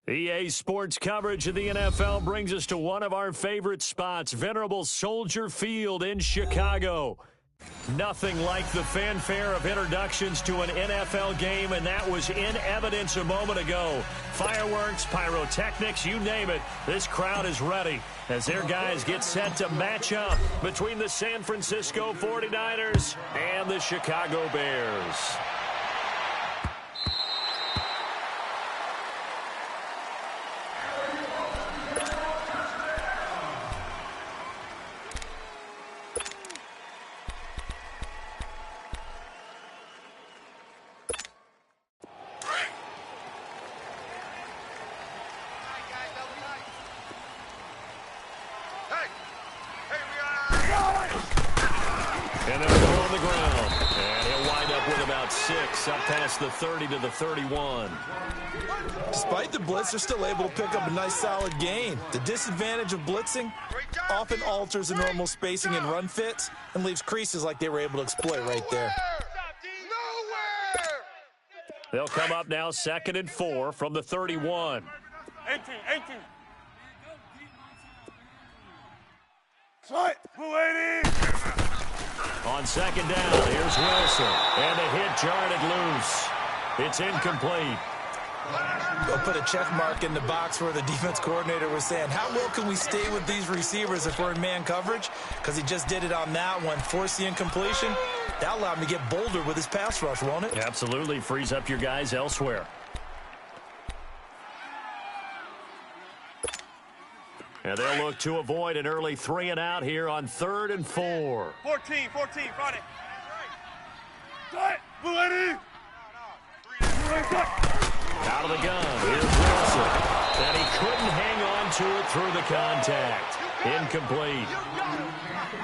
EA Sports coverage of the NFL brings us to one of our favorite spots, venerable Soldier Field in Chicago. Nothing like the fanfare of introductions to an NFL game, and that was in evidence a moment ago. Fireworks, pyrotechnics, you name it. This crowd is ready as their guys get set to match up between the San Francisco 49ers and the Chicago Bears. Up past the 30 to the 31. Despite the blitz, they're still able to pick up a nice solid gain. The disadvantage of blitzing often alters the normal spacing and run fits and leaves creases like they were able to exploit right there. They'll come up now 2nd and 4 from the 31. 18. Slide, 280. On 2nd down, here's Wilson. And the hit jarred loose. It's incomplete. They'll put a check mark in the box where the defense coordinator was saying, how well can we stay with these receivers if we're in man coverage? Because he just did it on that one. Force the incompletion. That allowed him to get bolder with his pass rush, won't it? Absolutely. Frees up your guys elsewhere. And they'll look to avoid an early 3 and out here on 3rd and 4. 14, Friday. Cut, Bulletti. Out of the gun, here's Wilson. And he couldn't hang on to it through the contact. Incomplete.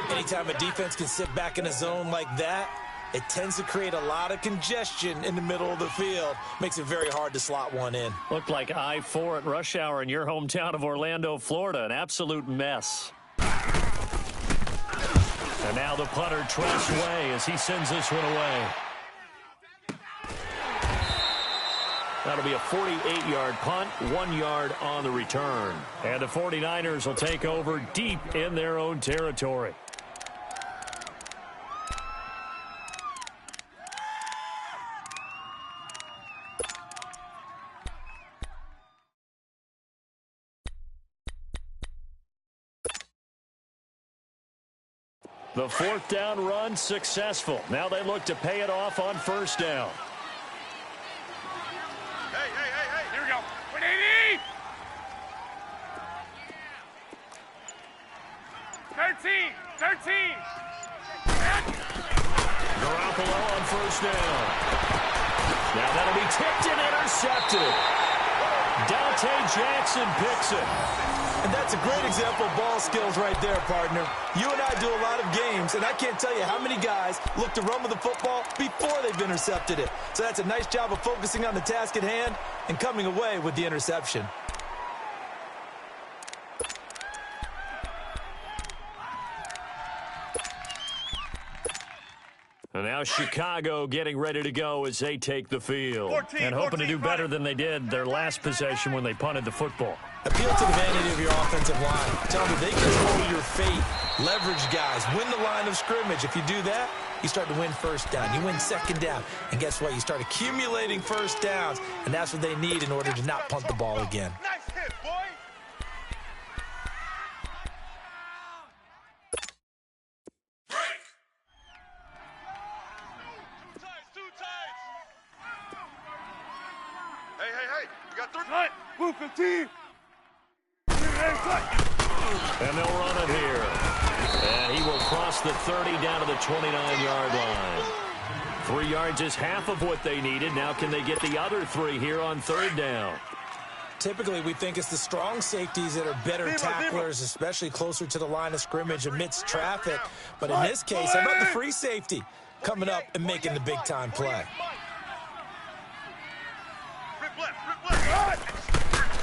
Anytime a defense can sit back in a zone like that, it tends to create a lot of congestion in the middle of the field. Makes it very hard to slot one in. Looked like I-4 at rush hour in your hometown of Orlando, Florida. An absolute mess. And now the punter trusts Way as he sends this one away. That'll be a 48-yard punt, 1 yard on the return. And the 49ers will take over deep in their own territory. The 4th down run successful. Now they look to pay it off on 1st down. Hey. Here we go. 180. 13. Garoppolo on 1st down. Now that'll be tipped and intercepted. Dante Jackson picks it. And that's a great example of ball skills right there, partner. You and I do a lot of games, and I can't tell you how many guys look to run with the football before they've intercepted it. So that's a nice job of focusing on the task at hand and coming away with the interception. And now Chicago getting ready to go as they take the field. And hoping to do better than they did their last possession when they punted the football. Appeal to the vanity of your offensive line. Tell me they control your fate. Leverage guys. Win the line of scrimmage. If you do that, you start to win 1st down. You win 2nd down. And guess what? You start accumulating 1st downs. And that's what they need in order to not punt the ball again. Nice hit, boy. Hey. You got 3. Move 15. And they'll run it here. And he will cross the 30 down to the 29-yard line. 3 yards is half of what they needed. Now can they get the other 3 here on 3rd down? Typically, we think it's the strong safeties that are better tacklers, especially closer to the line of scrimmage amidst traffic. But in this case, how about the free safety coming up and making the big-time play?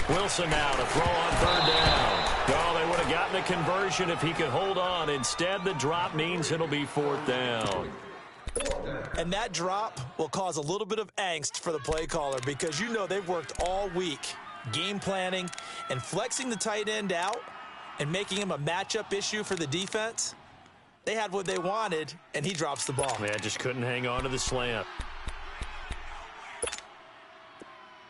Wilson now to throw on 3rd down. Oh, they would have gotten the conversion if he could hold on. Instead, the drop means it'll be 4th down. And that drop will cause a little bit of angst for the play caller because you know they've worked all week game planning, and flexing the tight end out and making him a matchup issue for the defense. They had what they wanted, and he drops the ball. Yeah, just couldn't hang on to the slant.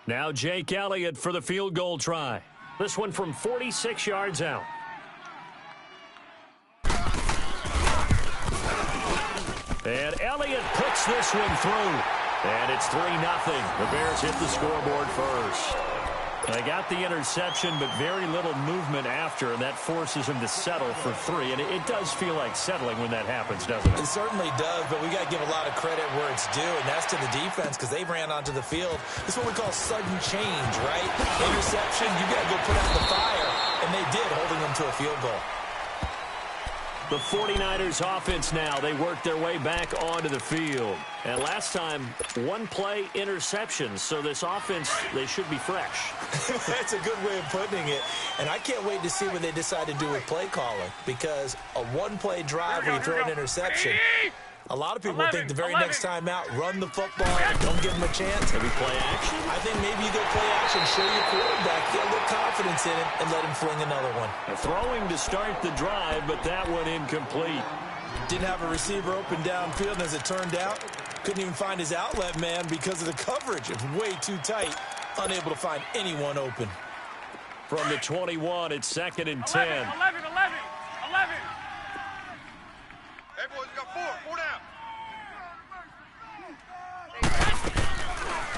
Now Jake Elliott for the field goal try. This one from 46 yards out. And Elliott puts this one through. And it's 3-0. The Bears hit the scoreboard first. They got the interception, but very little movement after, and that forces him to settle for 3. And it does feel like settling when that happens, doesn't it? It certainly does, but we got to give a lot of credit where it's due, and that's to the defense because they ran onto the field. This is what we call sudden change, right? Interception, you got to go put out the fire, and they did, holding them to a field goal. The 49ers offense now, they worked their way back onto the field. And last time, one play interceptions. So this offense, they should be fresh. That's a good way of putting it. And I can't wait to see what they decide to do with play calling. Because a one-play drive where you throw an interception, a lot of people think the very next time out, run the football, don't give them a chance. Maybe play action? I think maybe you go play action, show your quarterback, get a little confidence in him, and let him fling another one. Throwing to start the drive, but that one incomplete. Didn't have a receiver open downfield, and as it turned out, couldn't even find his outlet man because of the coverage. It was way too tight, unable to find anyone open. From the 21, it's 2nd and 10. 11. Hey, boys, you got 4 down.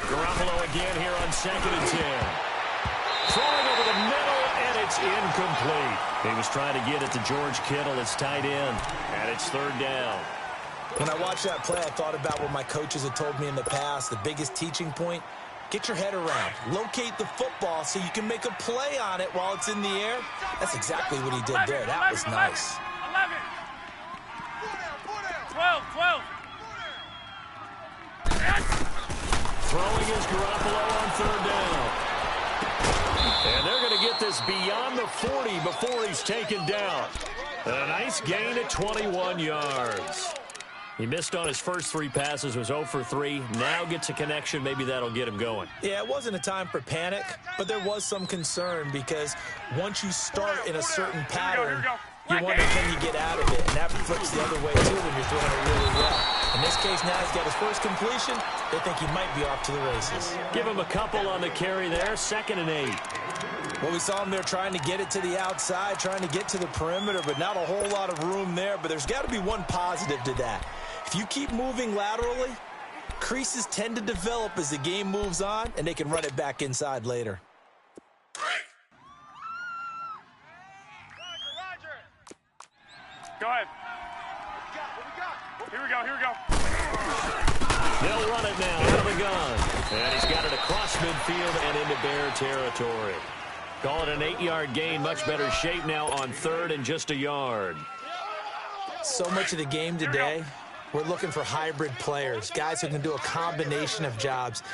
Garoppolo again here on 2nd and 10. Throwing over the middle, and it's incomplete. He was trying to get it to George Kittle, his tight end, and it's 3rd down. When I watched that play, I thought about what my coaches had told me in the past. The biggest teaching point, get your head around. Locate the football so you can make a play on it while it's in the air. That's exactly what he did there. That was nice. 11. 12. Throwing is Garoppolo on 3rd down. And they're going to get this beyond the 40 before he's taken down. A nice gain at 21 yards. He missed on his first 3 passes, was 0 for 3. Now gets a connection. Maybe that'll get him going. Yeah, it wasn't a time for panic, but there was some concern because once you start in a certain pattern, you wonder, can you get out of it? And that flips the other way, too, when you're throwing it really well. In this case, now he's got his first completion. They think he might be off to the races. Give him a couple on the carry there, 2nd and 8. Well, we saw him there trying to get it to the outside, trying to get to the perimeter, but not a whole lot of room there. But there's got to be one positive to that. If you keep moving laterally, creases tend to develop as the game moves on, and they can run it back inside later. Go ahead. Here we go. They'll run it now out of the gun. And he's got it across midfield and into Bear territory. Call it an 8-yard gain. Much better shape now on 3rd and just a yard. So much of the game today, we're looking for hybrid players, guys who can do a combination of jobs.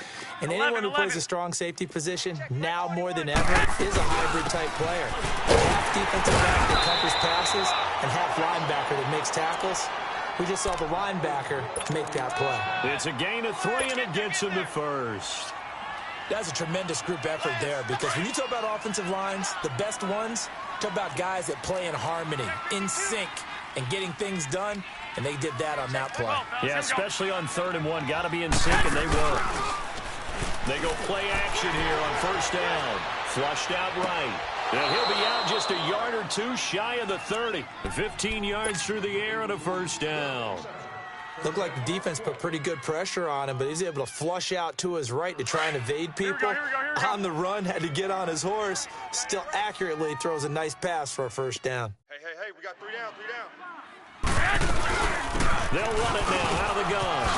And anyone who plays a strong safety position, now more than ever, is a hybrid-type player. Half defensive back that covers passes and half linebacker that makes tackles. We just saw the linebacker make that play. It's a gain of 3, and it gets him to first. That's a tremendous group effort there because when you talk about offensive lines, the best ones, talk about guys that play in harmony, in sync, and getting things done, and they did that on that play. Yeah, especially on 3rd and 1. Got to be in sync, and they were. They go play action here on 1st down. Flushed out right. And he'll be out just a yard or 2 shy of the 30. 15 yards through the air and a 1st down. Looked like the defense put pretty good pressure on him, but he's able to flush out to his right to try and evade people. Here we go. On the run, had to get on his horse. Still accurately throws a nice pass for a 1st down. Hey, we got 3 down. They'll run it now out of the gun.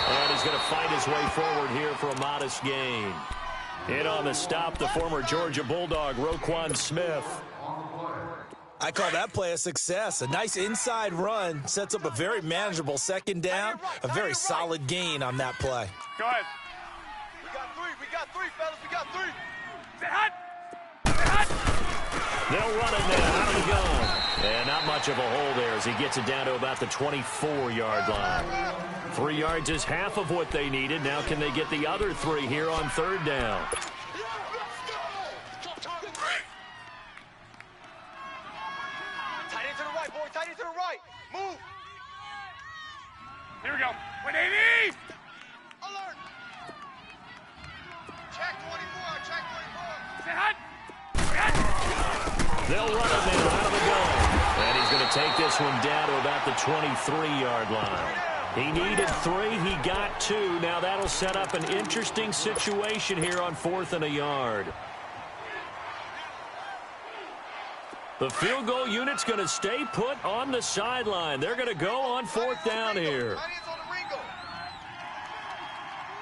And he's going to fight his way forward here for a modest gain. In on the stop, the former Georgia Bulldog, Roquan Smith. I call that play a success. A nice inside run sets up a very manageable 2nd down. A very solid gain on that play. Go ahead. We got three, fellas. We got 3. Stay hot. They'll run it now out of the gun. And not much of a hole there as he gets it down to about the 24-yard line. 3 yards is half of what they needed. Now can they get the other 3 here on 3rd down? Here we go. 180! Alert! Check 24, check 24. Say hot! They'll run it now out of the gun. And he's going to take this one down to about the 23-yard line. He needed 3. He got 2. Now that'll set up an interesting situation here on 4th and a yard. The field goal unit's going to stay put on the sideline. They're going to go on 4th down here.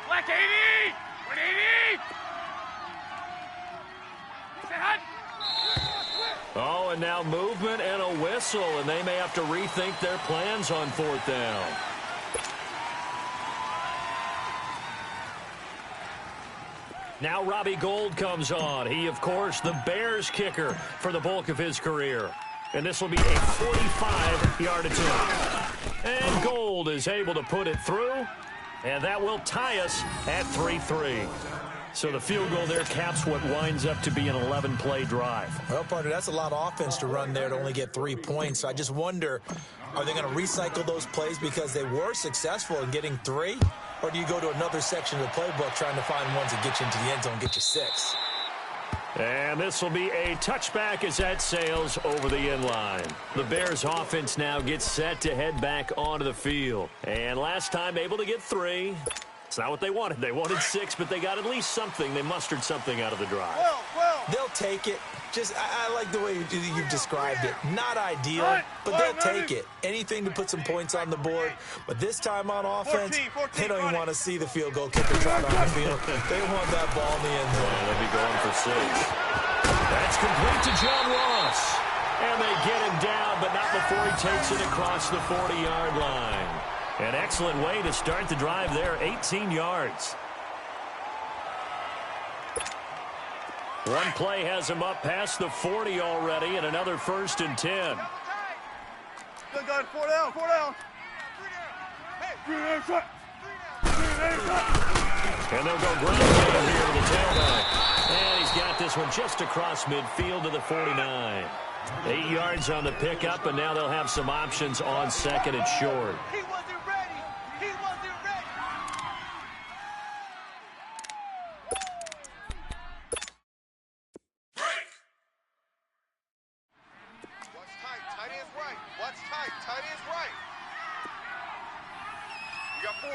Black 80! 180! Say hot! Oh, and now movement and a whistle, and they may have to rethink their plans on 4th down. Now Robbie Gould comes on. He, of course, the Bears kicker for the bulk of his career. And this will be a 45-yard attempt. And Gould is able to put it through, and that will tie us at 3-3. So the field goal there caps what winds up to be an 11-play drive. Well, partner, that's a lot of offense to run there to only get 3 points. So I just wonder, are they going to recycle those plays because they were successful in getting 3? Or do you go to another section of the playbook trying to find ones that get you into the end zone and get you 6? And this will be a touchback as that sails over the end line. The Bears offense now gets set to head back onto the field. And last time able to get 3. It's not what they wanted. They wanted 6, but they got at least something. They mustered something out of the drive. They'll take it. Just, I like the way you've described it. Not ideal, but they'll take it. Anything to put some points on the board. But this time on offense, they don't even want to see the field goal kicker trot on the field. They want that ball in the end zone. They'll be going for 6. That's complete to John Ross. And they get him down, but not before he takes it across the 40-yard line. An excellent way to start the drive there, 18 yards. One play has him up past the 40 already, and another 1st and 10. Good, good. 4 down, 4 down. And they'll go ground game here to the tailback. And he's got this one just across midfield to the 49. 8 yards on the pickup, and now they'll have some options on 2nd and short. He wasn't ready. He wasn't ready. Break. Watch tight. Tight end's right. Watch tight. Tight end's right. We got 4.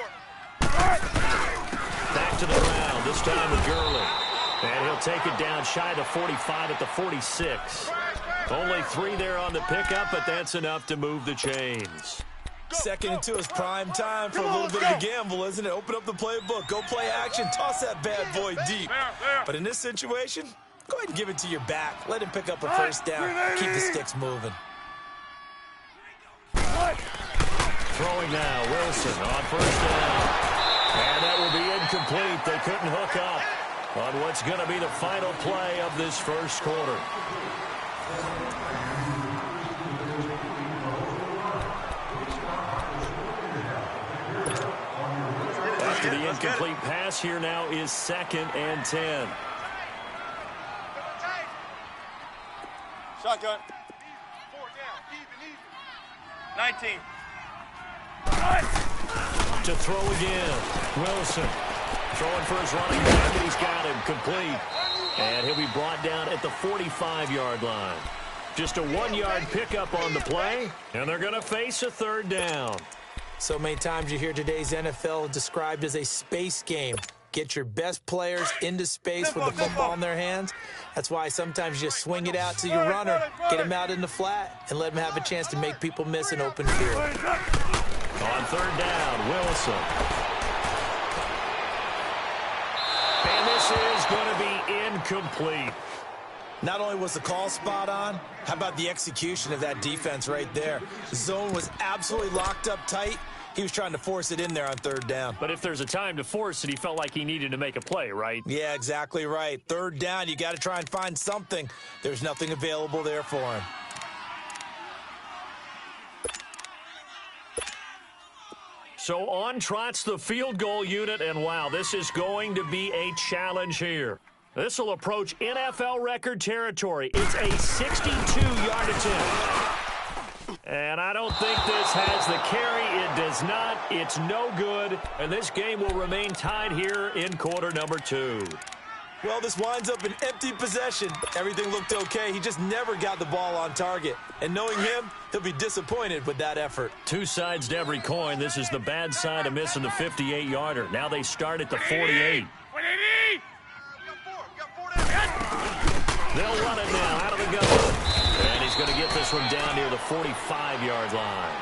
Back to the ground, this time with Gurley. And he'll take it down shy of the 45 at the 46. Only 3 there on the pickup, but that's enough to move the chains. 2nd and 2 is prime time for a little bit of a gamble, isn't it? Open up the playbook, go play action, toss that bad boy deep. But in this situation, go ahead and give it to your back. Let him pick up a 1st down. Keep the sticks moving. Throwing now, Wilson on 1st down. And that will be incomplete. They couldn't hook up on what's going to be the final play of this 1st quarter. After the incomplete pass, here now is 2nd and 10. Shotgun. 4 down. Even. 19. To throw again. Wilson throwing for his running back, and he's got him complete. And he'll be brought down at the 45-yard line. Just a 1-yard pickup on the play, and they're going to face a 3rd down. So many times you hear today's NFL described as a space game. Get your best players into space with the football in their hands. That's why sometimes you just swing it out to your runner, get him out in the flat, and let him have a chance to make people miss an open field. On 3rd down, Wilson. And this is going to be incomplete. Not only was the call spot on, how about the execution of that defense right there? The zone was absolutely locked up tight. He was trying to force it in there on 3rd down. But if there's a time to force it, he felt like he needed to make a play, right? Yeah, exactly right. 3rd down, you got to try and find something. There's nothing available there for him. So on trots the field goal unit, and wow, this is going to be a challenge here. This will approach NFL record territory. It's a 62-yard attempt. And I don't think this has the carry. It does not. It's no good. And this game will remain tied here in quarter number 2. Well, this winds up an empty possession. Everything looked okay. He just never got the ball on target. And knowing him, he'll be disappointed with that effort. Two sides to every coin. This is the bad side of missing the 58-yarder. Now they start at the 48. They'll run it now out of the gun. And he's going to get this one down near the 45-yard line.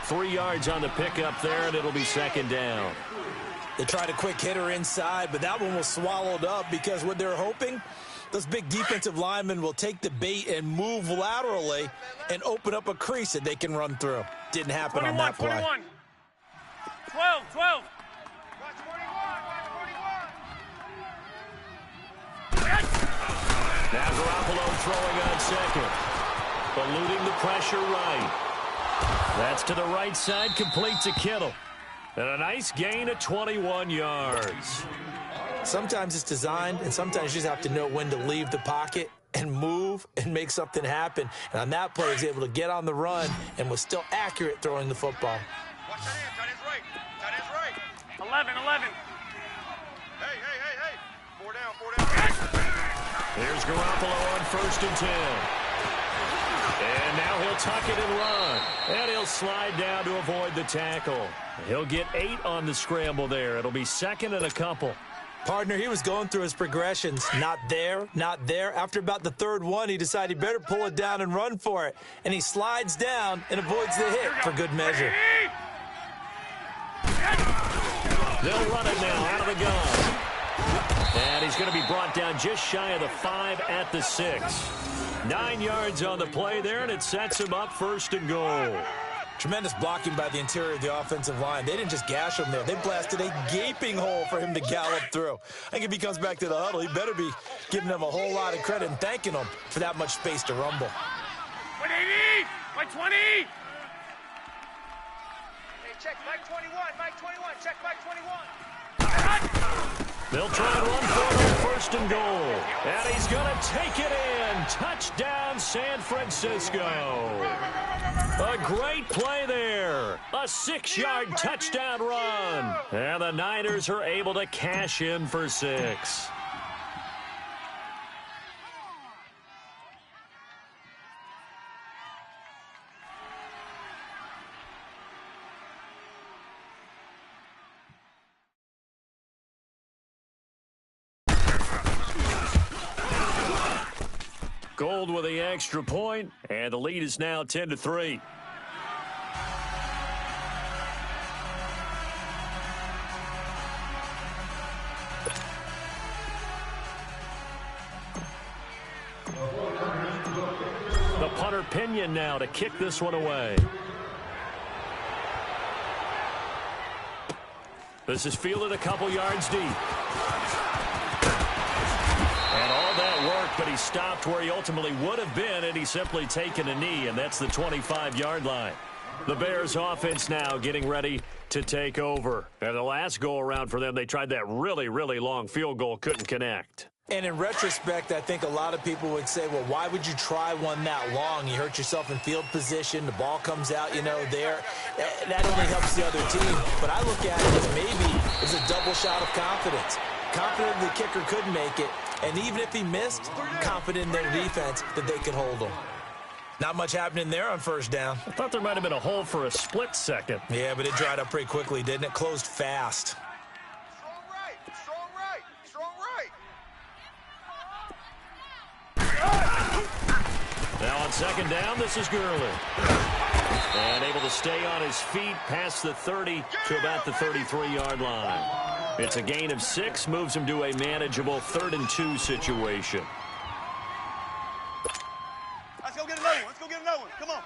3 yards on the pickup there, and it'll be second down. They tried a quick hitter inside, but that one was swallowed up because what they're hoping, those big defensive linemen will take the bait and move laterally and open up a crease that they can run through. Didn't happen 21, on that play. 21. 12, 12. Now Garoppolo throwing on second. Eluding the pressure right. That's to the right side, complete to Kittle. And a nice gain of 21 yards. Sometimes it's designed, and sometimes you just have to know when to leave the pocket and move and make something happen. And on that play, he was able to get on the run and was still accurate throwing the football. Watch that end. Tight end's right. Tight end's right. 11, 11. Hey, hey, hey, hey. 4 down, 4 down. Here's Garoppolo on 1st and 10. And now he'll tuck it and run. And he'll slide down to avoid the tackle. He'll get 8 on the scramble there. It'll be second and a couple. Partner, he was going through his progressions. Not there, not there. After about the 3rd one, he decided he better pull it down and run for it. And he slides down and avoids the hit for good measure. They'll run it now out of the gun. And he's going to be brought down just shy of the 5 at the 6. 9 yards on the play there, and it sets him up 1st and goal. Tremendous blocking by the interior of the offensive line. They didn't just gash him there. They blasted a gaping hole for him to gallop through. I think if he comes back to the huddle, he better be giving them a whole lot of credit and thanking them for that much space to rumble. 180! Mike 20! Hey, check Mike 21, Mike 21, check Mike 21. They'll try and run for it on 1st and goal. And he's going to take it in. Touchdown, San Francisco. A great play there. A 6-yard touchdown run. And the Niners are able to cash in for 6. Gold with the extra point, and the lead is now 10-3. The punter Pinion now to kick this one away. This is fielded a couple yards deep. And all that work, but he stopped where he ultimately would have been, and he's simply taken a knee, and that's the 25-yard line. The Bears offense now getting ready to take over. And the last go-around for them, they tried that really, really long field goal, couldn't connect. And in retrospect, I think a lot of people would say, well, why would you try one that long? You hurt yourself in field position. The ball comes out, there. That only helps the other team. But I look at it as maybe it's a double shot of confidence. Confident the kicker could make it. And even if he missed, confident in their defense that they could hold him. Not much happening there on 1st down. I thought there might have been a hole for a split second. Yeah, but it dried up pretty quickly, didn't it? Closed fast. Strong right, strong right, strong right. Now on 2nd down, this is Gurley. And able to stay on his feet past the 30 to about the 33-yard line. It's a gain of 6, moves him to a manageable 3rd and 2 situation. Let's go get another one. Let's go get another one. Come on.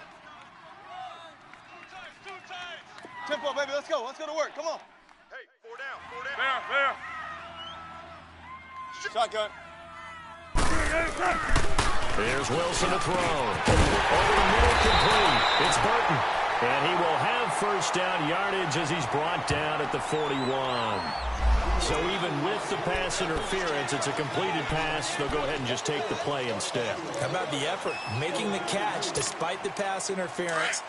Two times. Tempo, baby. Let's go. Let's go to work. Come on. Hey, 4 down. 4 down. There. Shotgun. Here's Wilson to throw. Over the middle, complete. It's Burton. And he will have 1st down yardage as he's brought down at the 41. So even with the pass interference, it's a completed pass. They'll go ahead and just take the play instead. How about the effort? Making the catch despite the pass interference.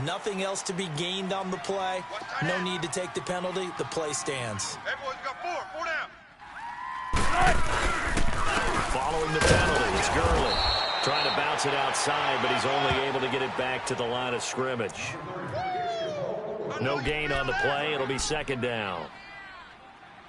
Nothing else to be gained on the play. No need to take the penalty. The play stands. Hey, boys, got four down. Following the penalty, it's Gurley. Trying to bounce it outside, but he's only able to get it back to the line of scrimmage. No gain on the play. It'll be second down.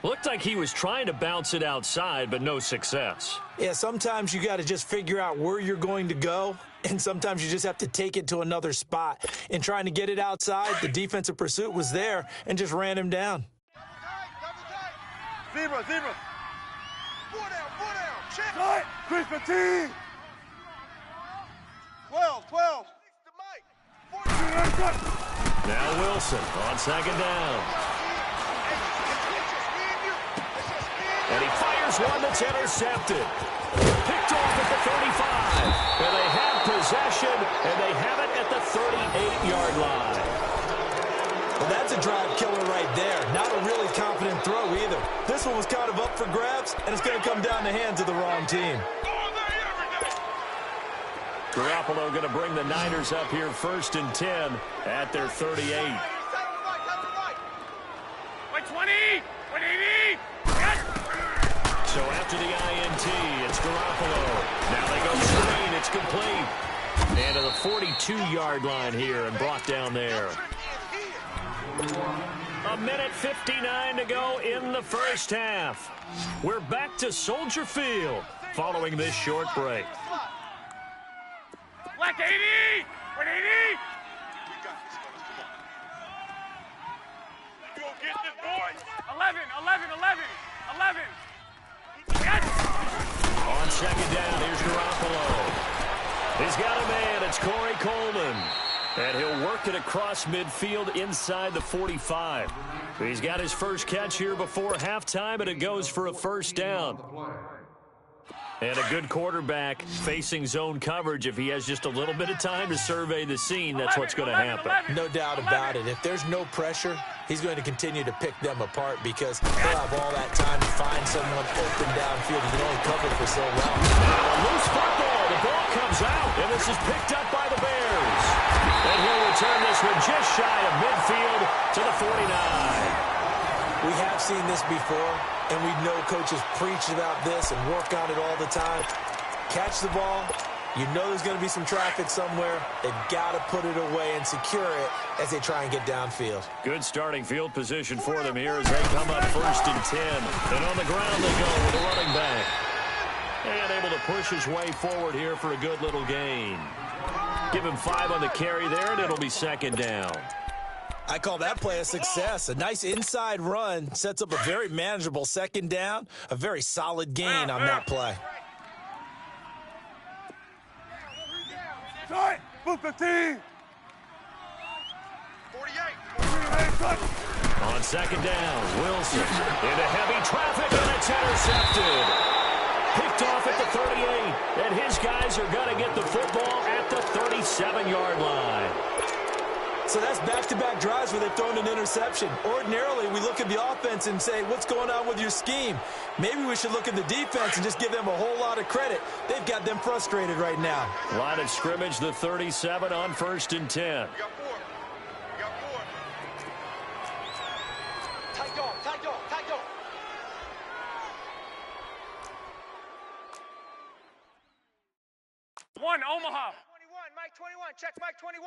Looked like he was trying to bounce it outside, but no success. Yeah, sometimes you got to just figure out where you're going to go, and sometimes you just have to take it to another spot. In trying to get it outside, the defensive pursuit was there and just ran him down. Zebra. Four down. Check. Tight. 315. 12. Now Wilson on second down. And he fires one that's intercepted. Picked off at the 35. And they have possession, and they have it at the 38-yard line. Well, that's a drive killer right there. Not a really confident throw either. This one was kind of up for grabs, and it's going to come down the hands of the wrong team. Garoppolo going to bring the Niners up here 1st and 10 at their 38. Wait, 20. So after the INT, it's Garoppolo. Now they go screen. It's complete. And to the 42-yard line here and brought down there. A minute 59 to go in the first half. We're back to Soldier Field following this short break. Black 80. 180. You gonna get this, boy? 11. On second down, here's Garoppolo. He's got a man. It's Corey Coleman. And he'll work it across midfield inside the 45. He's got his first catch here before halftime, and it goes for a first down. And a good quarterback facing zone coverage. If he has just a little bit of time to survey the scene, that's what's going to happen. No doubt about it. If there's no pressure, he's going to continue to pick them apart because he'll have all that time to find someone open downfield. He can only cover for so long. A loose football. The ball comes out, and this is picked up by the Bears. And he'll return this one just shy of midfield to the 49. We have seen this before, and we know coaches preach about this and work on it all the time. Catch the ball. You know there's going to be some traffic somewhere. They've got to put it away and secure it as they try and get downfield. Good starting field position for them here as they come up 1st and 10. And on the ground they go with a running back. And able to push his way forward here for a good little gain. Give him 5 on the carry there, and it'll be second down. I call that play a success. A nice inside run sets up a very manageable second down. A very solid gain on that play. Tight. Move 15. 48. On second down, Wilson into heavy traffic, and it's intercepted. Picked off at the 38, and his guys are going to get the football at the 37-yard line. So that's back-to-back drives where they've thrown an interception. Ordinarily, we look at the offense and say, what's going on with your scheme? Maybe we should look at the defense and just give them a whole lot of credit. They've got them frustrated right now. Line of scrimmage, the 37 on 1st and 10. You got 4. Tight dog. One, Omaha. 21, Mike 21. Check Mike 21.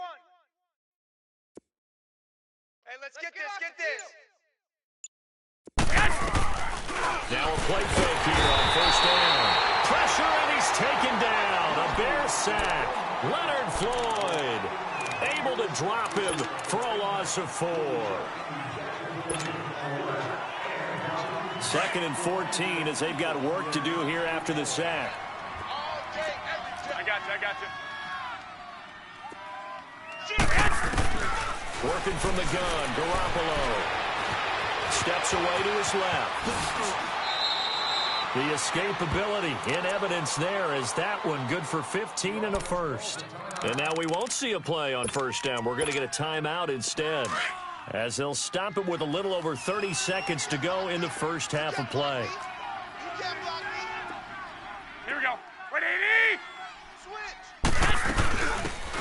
Hey, let's get this. Now a play fake here on 1st down. Pressure, and he's taken down. A Bear sack. Leonard Floyd able to drop him for a loss of 4. 2nd and 14 as they've got work to do here after the sack. I got you. Working from the gun, Garoppolo steps away to his left. The escapability in evidence there as that one good for 15 and a first. And now we won't see a play on 1st down. We're going to get a timeout instead. as they'll stop it with a little over 30 seconds to go in the first half of play. Here we go. Wait, 80!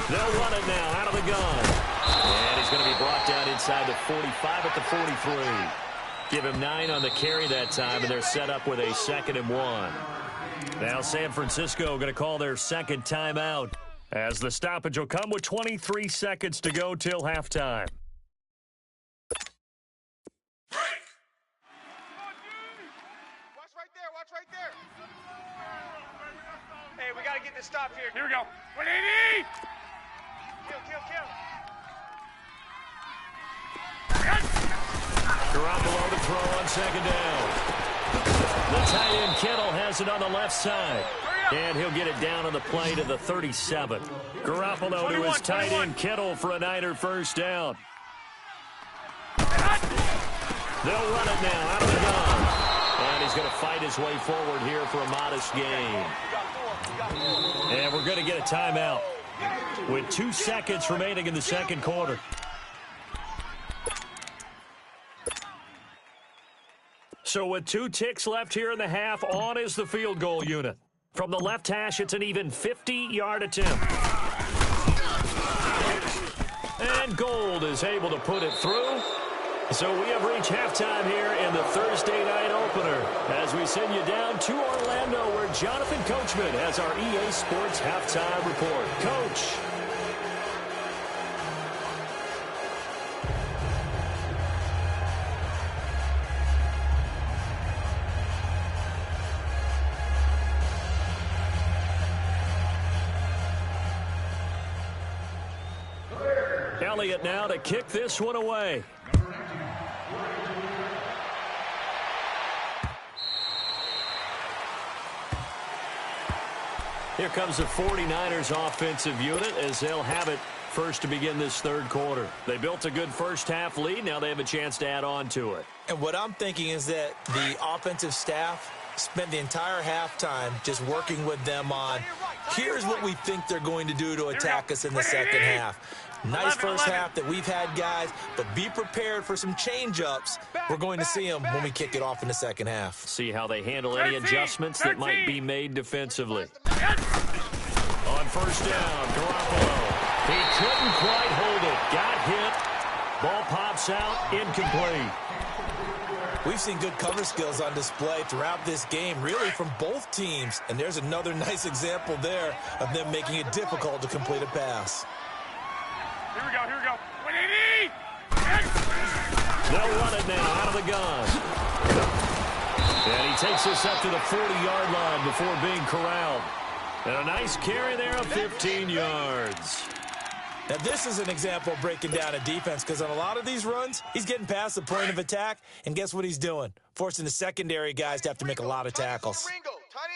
They'll run it now out of the gun. And he's going to be brought down inside the 45 at the 43. Give him 9 on the carry that time, and they're set up with a 2nd and 1. Now San Francisco going to call their second timeout, as the stoppage will come with 23 seconds to go till halftime. Watch right there. Hey, we got to get this stop here. Here we go. 180! Kill. Garoppolo to throw on 2nd down. The tight end Kittle has it on the left side. And he'll get it down on the play to the 37. Garoppolo to his tight end Kittle for a Niner first down. They'll run it now out of the gun. And he's going to fight his way forward here for a modest gain. And we're going to get a timeout with 2 seconds remaining in the second quarter. So with 2 ticks left here in the half, on is the field goal unit. From the left hash, it's an even 50-yard attempt. And Gold is able to put it through. So we have reached halftime here in the Thursday night opener as we send you down to Orlando, where Jonathan Coachman has our EA Sports halftime report. Coach. Elliott now to kick this one away. Here comes the 49ers offensive unit as they'll have it first to begin this third quarter. They built a good first half lead. Now they have a chance to add on to it. And what I'm thinking is that the offensive staff spent the entire halftime just working with them on, here's what we think they're going to do to attack us in the second half. Nice first half that we've had, guys, but be prepared for some change-ups. We're going to see them when we kick it off in the second half. See how they handle any adjustments that might be made defensively. On first down, Garoppolo. He couldn't quite hold it. Got hit. Ball pops out, incomplete. We've seen good cover skills on display throughout this game, really from both teams. And there's another nice example there of them making it difficult to complete a pass. Here we go. 180! They'll run it now out of the gun. And he takes this up to the 40-yard line before being corralled. And a nice carry there of 15 yards. Now, this is an example of breaking down a defense, because on a lot of these runs, he's getting past the point of attack, and guess what he's doing? Forcing the secondary guys to have to make a lot of tackles. Tight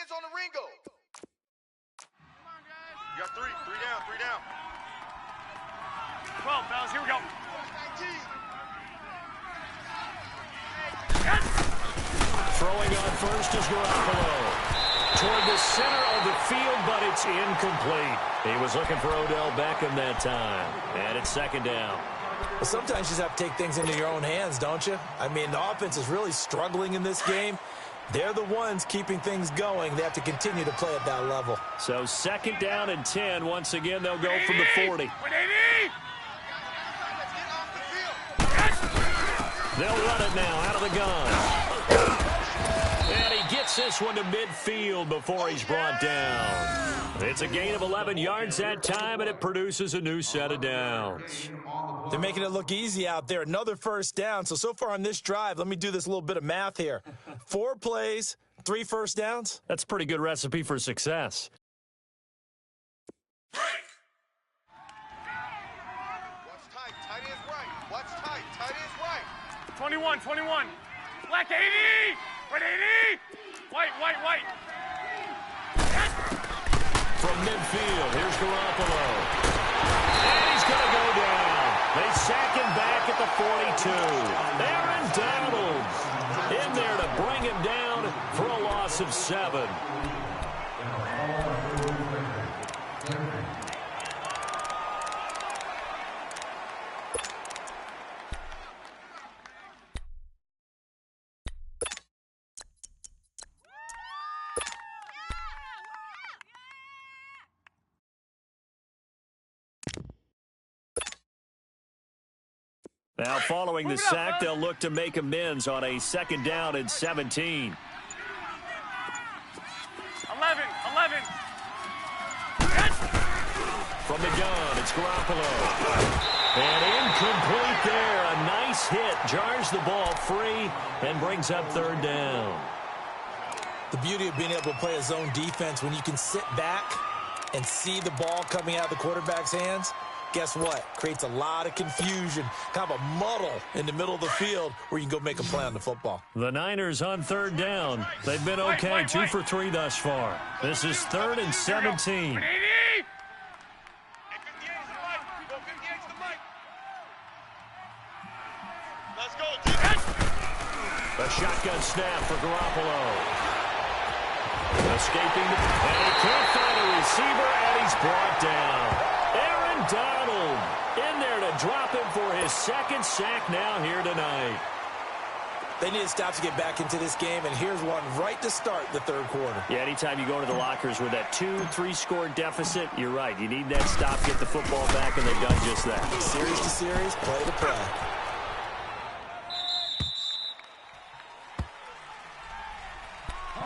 ends on the Ringo. You got 3 down. 12, fellas, here we go. Throwing on first is Garoppolo. Toward the center of the field, but it's incomplete. He was looking for Odell Beckham that time. And it's second down. Well, sometimes you just have to take things into your own hands, don't you? I mean, the offense is really struggling in this game. They're the ones keeping things going. They have to continue to play at that level. So second down and 10. Once again, they'll go from the 40. They'll run it now out of the gun. And he gets this one to midfield before he's brought down. It's a gain of 11 yards that time, and it produces a new set of downs. They're making it look easy out there. Another first down. So far on this drive, let me do this little bit of math here. 4 plays, 3 first downs. That's a pretty good recipe for success. Watch tight. Tight ends right. Watch tight. Tight ends right. 21. Black 80. Red 80. White. From midfield, here's Garoppolo. And he's going to go down. They sack him back at the 42. Aaron Donald in there to bring him down for a loss of 7. Now following the sack, they'll look to make amends on a 2nd down and 17. 11. From the gun, it's Garoppolo. And incomplete there. A nice hit. Jars the ball free and brings up 3rd down. The beauty of being able to play a zone defense when you can sit back and see the ball coming out of the quarterback's hands, guess what? Creates a lot of confusion, kind of a muddle in the middle of the field where you can go make a play on the football. The Niners on 3rd down. They've been okay, 2 for 3 thus far. This is 3rd and 17. Let's go, defense. A shotgun snap for Garoppolo. Escaping, and he can't find a receiver, and he's brought down. Aaron Donald in there to drop him for his 2nd sack now here tonight. They need to stop to get back into this game, and here's one right to start the 3rd quarter. Yeah, anytime you go into the lockers with that 2-3 score deficit, you're right. You need that stop, get the football back, and they've done just that. Series to series, play to play.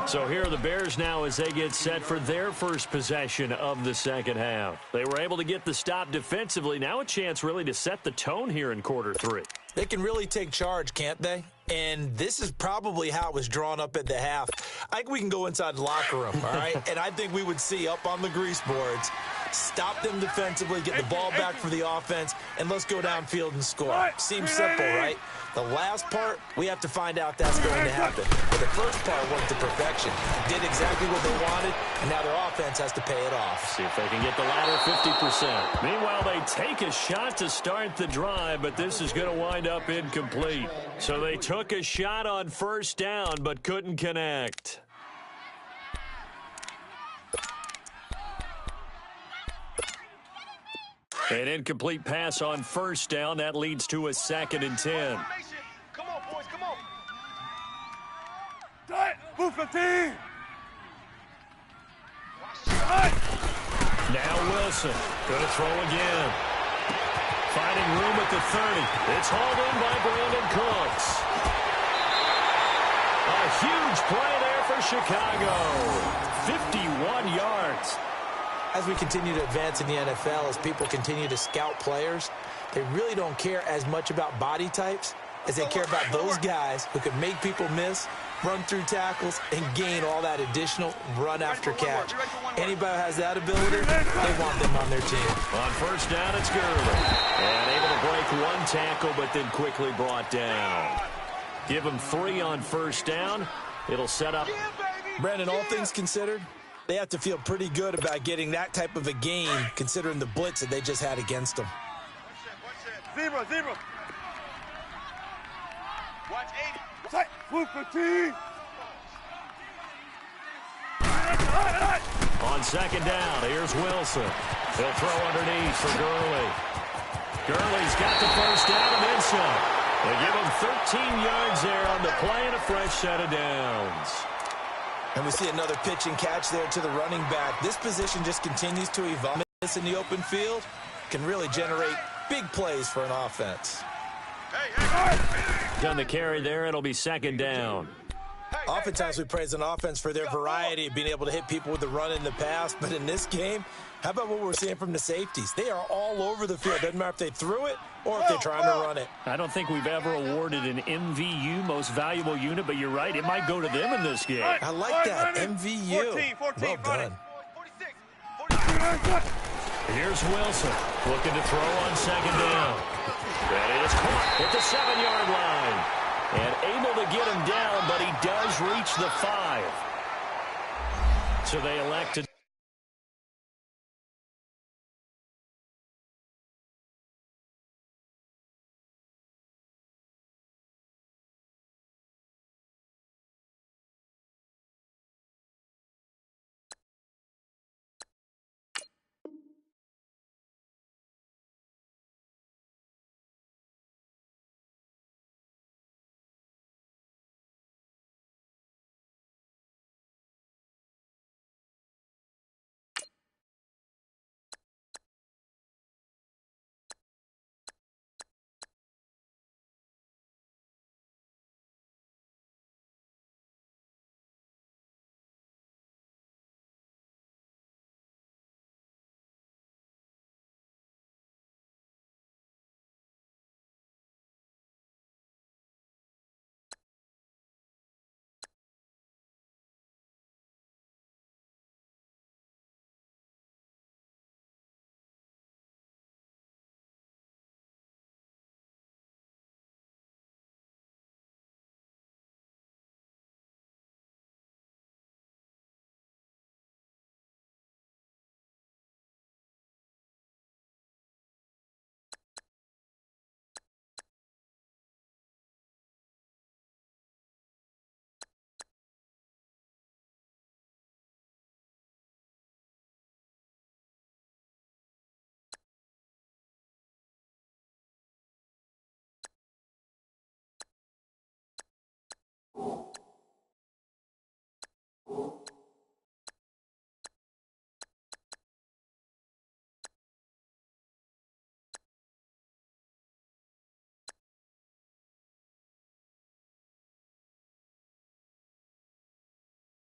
So here are the Bears now as they get set for their first possession of the 2nd half. They were able to get the stop defensively. Now a chance really to set the tone here in quarter 3. They can really take charge, can't they? And this is probably how it was drawn up at the half. I think we can go inside the locker room, all right? And I think we would see up on the grease boards, stop them defensively, get the ball back for the offense, and let's go downfield and score. Seems simple, right? The last part, we have to find out if that's going to happen. But the first part worked to perfection. Did exactly what they wanted, and now their offense has to pay it off. See if they can get the latter 50%. Meanwhile, they take a shot to start the drive, but this is going to wind up incomplete. So they took a shot on 1st down, but couldn't connect. An incomplete pass on 1st down. That leads to a 2nd and 10. Come on, boys, come on. Move 15. Now Wilson. Going to throw again. Finding room at the 30. It's hauled in by Brandon Cooks. A huge play there for Chicago. 51 yards. As we continue to advance in the NFL, as people continue to scout players, they really don't care as much about body types as they care about those guys who can make people miss, run through tackles, and gain all that additional run after catch. Anybody who has that ability, they want them on their team. On 1st down, it's Gurley. And able to break 1 tackle, but then quickly brought down. Give him 3 on 1st down. It'll set up. Brandon, all things considered, they have to feel pretty good about getting that type of a game, considering the blitz that they just had against them. Zebra. Watch 80. Move 15. On 2nd down, here's Wilson. He'll throw underneath for Gurley. Gurley's got the 1st down and then some. They give him 13 yards there on the play and a fresh set of downs. And we see another pitch and catch there to the running back. This position just continues to evolve. This in the open field can really generate big plays for an offense. Done the carry there. It'll be 2nd down. Oftentimes we praise an offense for their variety of being able to hit people with the run in the pass. But in this game, how about what we're seeing from the safeties? They are all over the field. Doesn't matter if they threw it or if they're trying to run it. I don't think we've ever awarded an MVU, most valuable unit, but you're right. It might go to them in this game. I like that. MVU. 14, well done. 46. Here's Wilson looking to throw on 2nd down. That is caught at the 7-yard line. And able to get him down, but he does reach the 5. So they elected.